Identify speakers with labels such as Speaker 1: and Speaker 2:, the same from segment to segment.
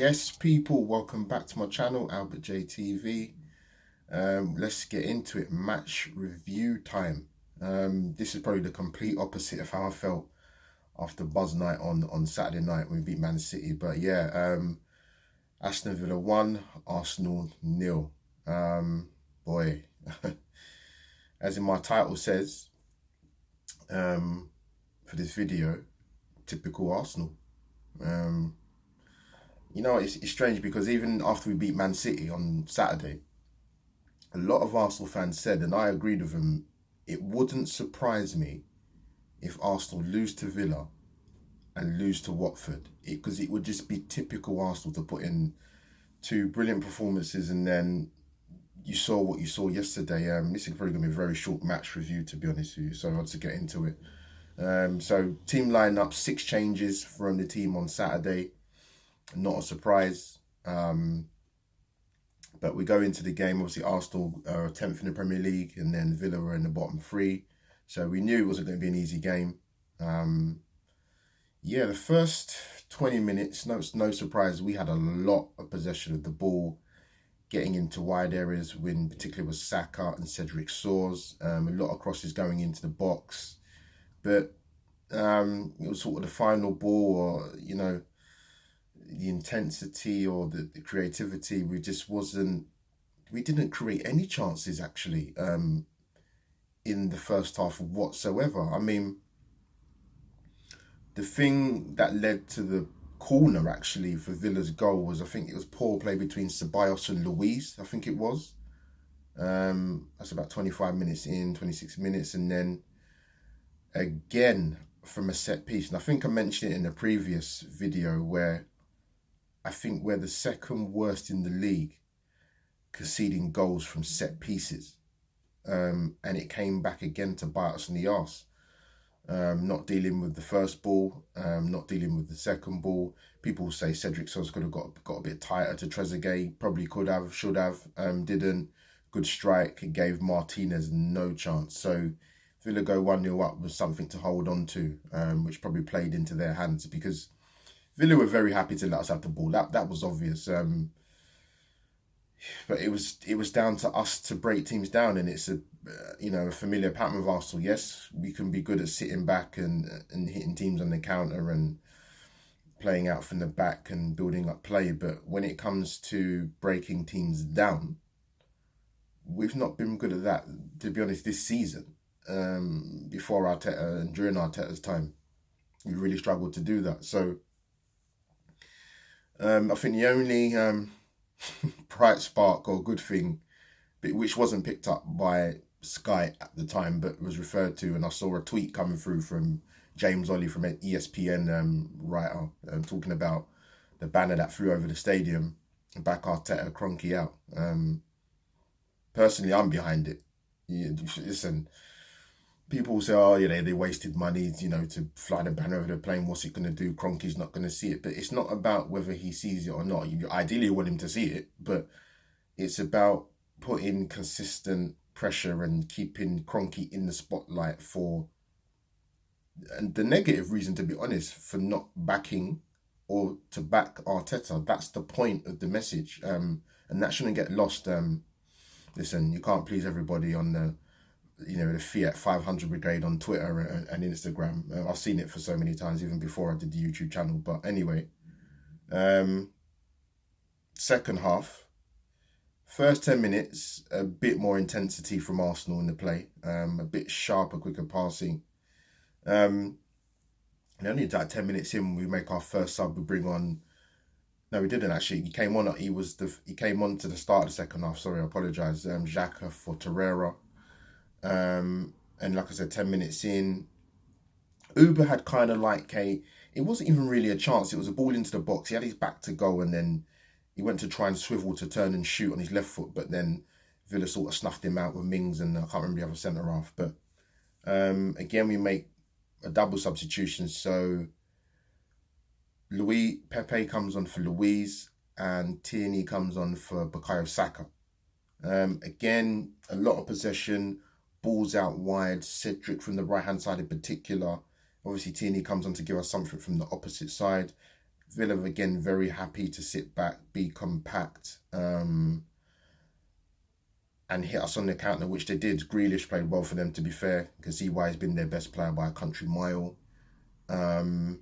Speaker 1: Yes, people, welcome back to my channel, Albert JTV. Let's get into it. Match review time. This is probably the complete opposite of how I felt after Buzz night on Saturday night when we beat Man City. But yeah, Aston Villa 1, Arsenal 0. Boy, as in my title says, for this video, typical Arsenal. It's strange because even after we beat Man City on Saturday, a lot of Arsenal fans said, and I agreed with them, it wouldn't surprise me if Arsenal lose to Villa and lose to Watford, because it would just be typical Arsenal to put in two brilliant performances and then you saw what you saw yesterday. This is probably going to be a very short match review, to be honest with you, so I'll just get into it. So team lineup, 6 changes from the team on Saturday. Not a surprise. But we go into the game, obviously Arsenal are 10th in the Premier League and then Villa were in the bottom 3. So we knew it wasn't going to be an easy game. Yeah, the first 20 minutes, no surprise, we had a lot of possession of the ball, getting into wide areas, when particularly was Saka and Cedric Soares. A lot of crosses going into the box. But it was sort of the final ball, or, the intensity or the creativity, we didn't create any chances actually in the first half whatsoever. I mean, the thing that led to the corner actually for Villa's goal was, I think it was poor play between Ceballos and Luiz, I think it was. That's about 25 minutes in, 26 minutes, and then again from a set piece. And I think I mentioned it in the previous video where I think we're the second worst in the league conceding goals from set pieces. And it came back again to bite us in the arse. Not dealing with the first ball, not dealing with the second ball. People say Cedric Soares could have got a bit tighter to Trezeguet. Probably could have, should have, didn't. Good strike. It gave Martinez no chance. So Villa go 1-0 up was something to hold on to, which probably played into their hands, because Villa were very happy to let us have the ball. That was obvious. But it was down to us to break teams down, and it's a familiar pattern of Arsenal. Yes, we can be good at sitting back and hitting teams on the counter and playing out from the back and building up play. But when it comes to breaking teams down, we've not been good at that, to be honest, this season. Before Arteta and during Arteta's time, we really struggled to do that. So I think the only bright spark or good thing, which wasn't picked up by Sky at the time, but was referred to, and I saw a tweet coming through from James Ollie from an ESPN writer, talking about the banner that flew over the stadium, back Arteta, Kroenke out. Personally, I'm behind it. Listen, people say, oh, they wasted money, to fly the banner over the plane. What's it going to do? Kroenke's not going to see it. But it's not about whether he sees it or not. You ideally want him to see it, but it's about putting consistent pressure and keeping Kroenke in the spotlight for, and the negative reason, to be honest, for not backing or to back Arteta. That's the point of the message, and that shouldn't get lost. Listen, you can't please everybody on the Fiat 500 Brigade on Twitter and Instagram. I've seen it for so many times, even before I did the YouTube channel. But anyway, second half, first 10 minutes, a bit more intensity from Arsenal in the play, a bit sharper, quicker passing. And only like 10 minutes in, we make our first sub. We bring on. No, we didn't actually. He came on. He came on to the start of the second half. Sorry, I apologise. Xhaka for Torreira. And like I said, 10 minutes in, Uber had kind of like it wasn't even really a chance. It was a ball into the box. He had his back to go, and then he went to try and swivel to turn and shoot on his left foot, but then Villa sort of snuffed him out with Mings, and I can't remember the other centre half. But again, we make a double substitution. So Pepe comes on for Luiz, and Tierney comes on for Bukayo Saka. Again, a lot of possession, balls out wide, Cedric from the right-hand side in particular. Obviously, Tierney comes on to give us something from the opposite side. Villa again very happy to sit back, be compact, and hit us on the counter, which they did. Grealish played well for them, to be fair. You can see why he's been their best player by a country mile. And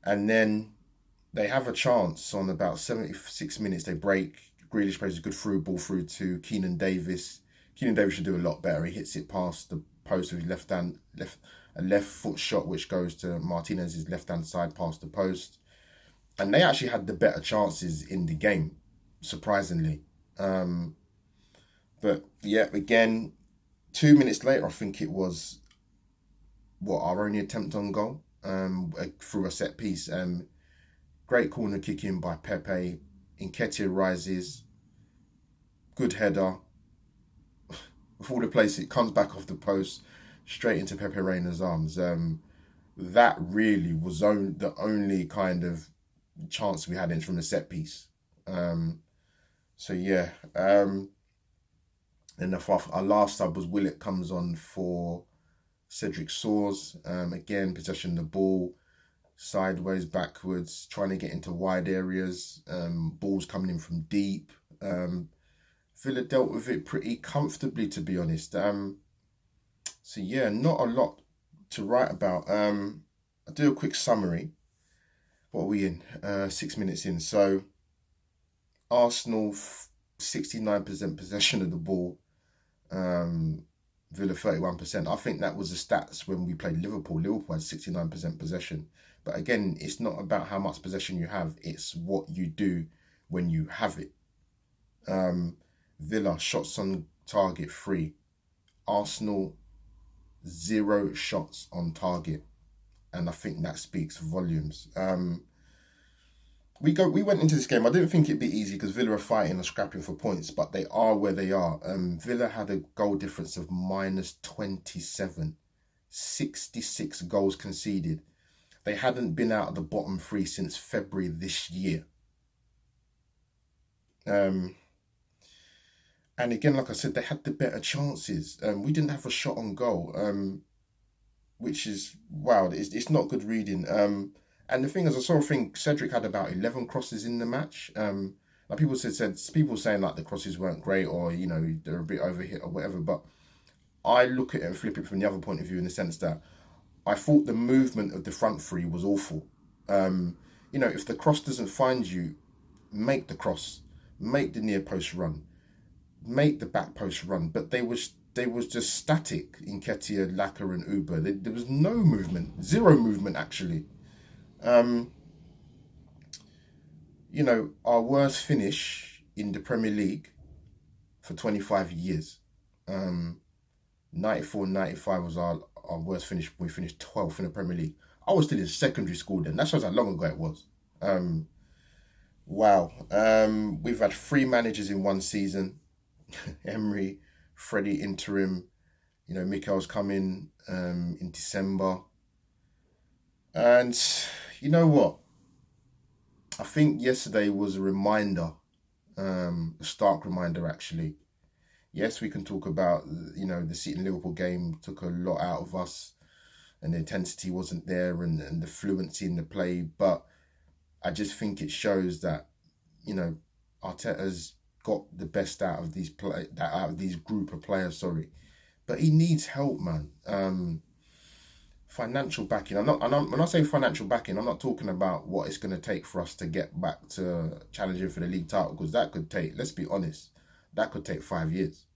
Speaker 1: then they have a chance on about 76 minutes. They break. Grealish plays a good through ball through to Keenan Davis. Keenan Davis should do a lot better. He hits it past the post with his left foot shot, which goes to Martinez's left-hand side past the post. And they actually had the better chances in the game, surprisingly. But yeah, again, 2 minutes later, I think it was, our only attempt on goal through a set piece. Great corner kick in by Pepe. Nketiah rises. Good header. Before the place, it comes back off the post, straight into Pepe Reina's arms. That really was the only kind of chance we had in from the set piece. So yeah. And our last sub was Willett comes on for Cedric Soares. Again, possession of the ball, sideways, backwards, trying to get into wide areas. Balls coming in from deep. Villa dealt with it pretty comfortably, to be honest. So yeah, not a lot to write about. I'll do a quick summary. What are we in? 6 minutes in. So Arsenal 69% possession of the ball. Villa 31%. I think that was the stats when we played Liverpool. Liverpool had 69% possession. But again, it's not about how much possession you have. It's what you do when you have it. Villa shots on target 3. Arsenal 0 shots on target. And I think that speaks volumes. We went into this game. I didn't think it'd be easy because Villa are fighting and scrapping for points, but they are where they are. Villa had a goal difference of -27, 66 goals conceded. They hadn't been out of the bottom 3 since February this year. And again, like I said, they had the better chances. We didn't have a shot on goal, which is, wow, it's not good reading. And the thing is, I saw a thing, Cedric had about 11 crosses in the match. Like people saying like the crosses weren't great or, they're a bit overhit or whatever. But I look at it and flip it from the other point of view in the sense that I thought the movement of the front 3 was awful. If the cross doesn't find you, make the cross, make the near post run, make the back post run. But they was just static. Nketiah, Laka and Uber. There was no movement, 0 movement actually. Our worst finish in the Premier League for 25 years. 94-95 was our worst finish. We finished 12th in the Premier League. I was still in secondary school then. That shows how long ago it was. Wow. We've had 3 managers in 1 season. Emery, Freddie interim. Mikel's coming in December. And you know what? I think yesterday was a reminder, a stark reminder actually. Yes, we can talk about, the City and Liverpool game took a lot out of us and the intensity wasn't there and the fluency in the play. But I just think it shows that, Arteta's got the best out of these group of players, But he needs help, man. Financial backing. When I say financial backing, I'm not talking about what it's going to take for us to get back to challenging for the league title, because that could take, let's be honest, that could take 5 years,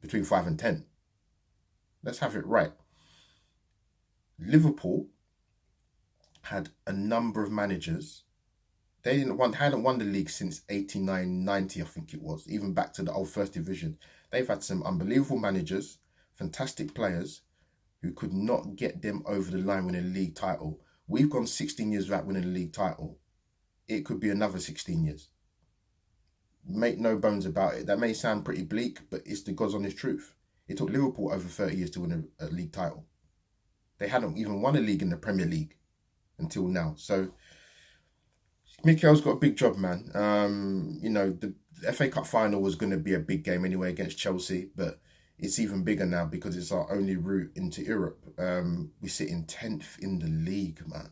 Speaker 1: between 5 and 10. Let's have it right. Liverpool had a number of managers. They hadn't won the league since 89-90, I think it was, even back to the old First Division. They've had some unbelievable managers, fantastic players, who could not get them over the line winning a league title. We've gone 16 years without winning a league title. It could be another 16 years. Make no bones about it. That may sound pretty bleak, but it's the God's honest truth. It took Liverpool over 30 years to win a league title. They hadn't even won a league in the Premier League until now. So Mikel's got a big job, man. The FA Cup final was going to be a big game anyway against Chelsea, but it's even bigger now because it's our only route into Europe. We sit in 10th in the league, man.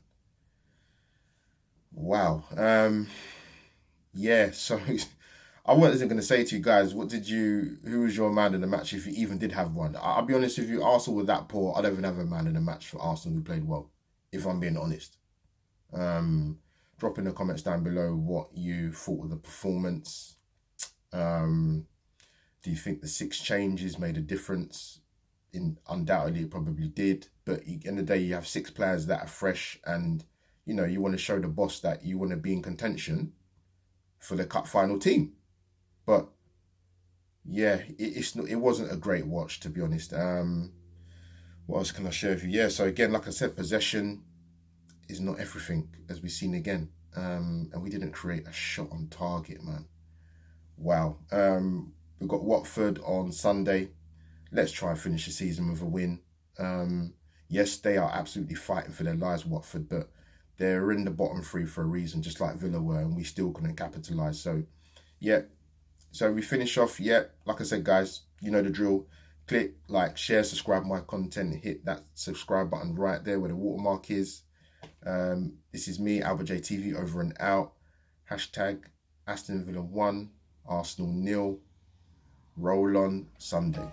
Speaker 1: Wow. Yeah. So I wasn't going to say to you guys, who was your man in the match if you even did have one? I'll be honest with you, Arsenal were that poor. I don't even have a man in the match for Arsenal who played well, if I'm being honest. Um, Drop in the comments down below what you thought of the performance. Um, do you think the six changes made a difference? Undoubtedly, it probably did. But in the day, you have six players that are fresh, and you want to show the boss that you want to be in contention for the cup final team. But yeah, it wasn't a great watch, to be honest. What else can I share with you? Yeah, so again, like I said, possession is not everything, as we've seen again. And we didn't create a shot on target, man. Wow. We've got Watford on Sunday. Let's try and finish the season with a win. Yes, they are absolutely fighting for their lives, Watford, but they're in the bottom three for a reason, just like Villa were, and we still couldn't capitalise. So, yeah. So we finish off, yeah. Like I said, guys, you know the drill. Click, like, share, subscribe my content, hit that subscribe button right there where the watermark is. This is me, Albert J TV, over and out. Hashtag Aston Villa 1, Arsenal 0. Roll on Sunday.